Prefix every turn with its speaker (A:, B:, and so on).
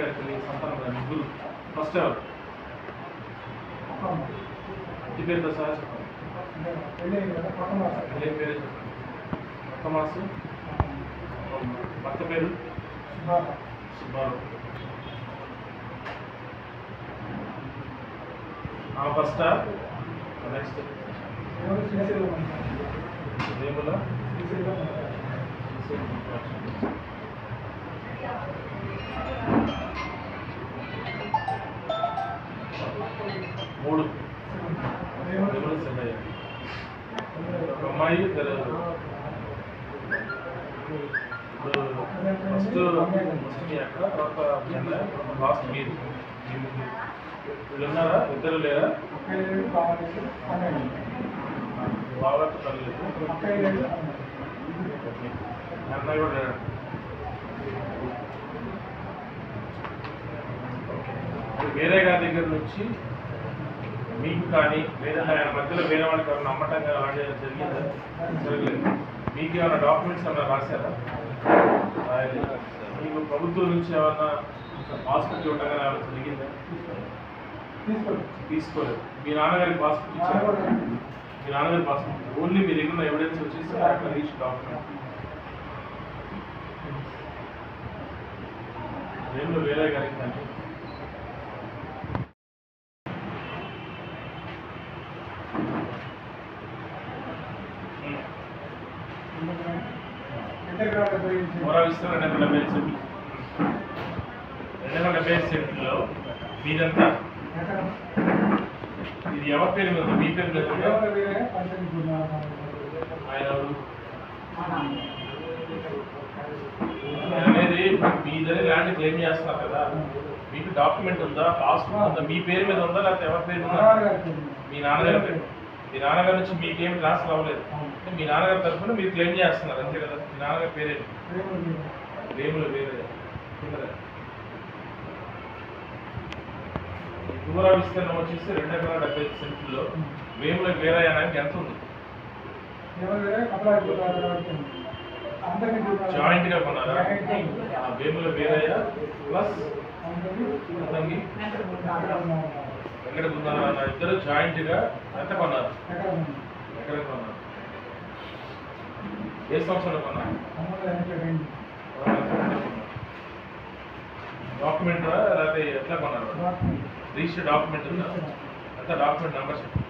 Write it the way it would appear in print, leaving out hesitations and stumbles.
A: గారికి సంతానం ముగ్గురు. ఫస్ట్ ఎవరు? ఇంటి పేరుతో సహా చెప్పండి. పేరే చెప్పండి. కొత్త మాసు, భర్త పేరు సుబ్బారావు. ఫస్ట్ నెక్స్ట్ వేముల మూడు వేముల చెన్నయ్య. ఒక అమ్మాయి ఇద్దరు. ఫస్ట్ మీ అక్క, తర్వాత లాస్ట్ మీరు. వీళ్ళు ఉన్నారా? ఇద్దరు లేరా? బాగా తల్లేదు. అన్నయ్య కూడా లేరా? వేరే గారి దగ్గర నుంచి మీకు కానీ లేదంటే ఆయన మధ్యలో వేరే వాళ్ళకి ఏమైనా నమ్మటం కానీ అలాంటి జరిగిందా? జరగలేదు. మీకు ఏమైనా డాక్యుమెంట్స్ ఏమైనా రాశారా? మీకు ప్రభుత్వం నుంచి ఏమైనా పాస్బుక్ ఇవ్వటం కానీ ఏమైనా జరిగిందా? తీసుకోలేదు. మీ నాన్నగారికి పాస్బుక్ ఇచ్చారు? మీ నాన్నగారి పాస్బుక్ ఓన్లీ మీ దగ్గర ఎవిడెన్స్ వచ్చేసి రీచ్ డాక్యుమెంట్. రెండు వేరే గారికి కానీ ఇస్తారు. 270 సెంట్లో మీదంతా ఇది ఎవరి పేరు మీద? మీ పేరు మీద అనేది మీదని ల్యాండ్ క్లెయిమ్ చేస్తున్నారు కదా, మీకు డాక్యుమెంట్ ఉందా? పాస్బుక్ ఉందా? మీ పేరు మీద ఉందా లేకపోతే ఎవరి పేరు ఉందా? మీ నాన్నగారి పేరు. మీ నాన్నగారి నుంచి మీకేం ట్రాన్స్ఫర్ అవ్వలేదు. మీ నాన్నగారి తరఫున మీరు క్లెయిమ్ చేస్తున్నారు అంతే కదా? మీ నాన్నగారి పేరే వేముల వేరే. దూర విస్తీర్ణం వచ్చేసి 270 సెంట్లో వేముల వీరయ్యనానికి ఎంత ఉంది? జాయింట్ గా కొన్నారా? వేముల వీరయ్య ప్లస్ వెంకట బృందారాయణ ఇద్దరు జాయింట్ గా ఎంత కొన్నారు? ఎక్కడ కొన్నారు? ఏ సంవత్సరంలో కొన్నారు? డాక్యుమెంట్ లేకపోతే ఎట్లా కొన్నారు? రిజిస్టర్ డాక్యుమెంట్ ఉందా? ఎంత డాక్యుమెంట్ నెంబర్ చెప్పండి.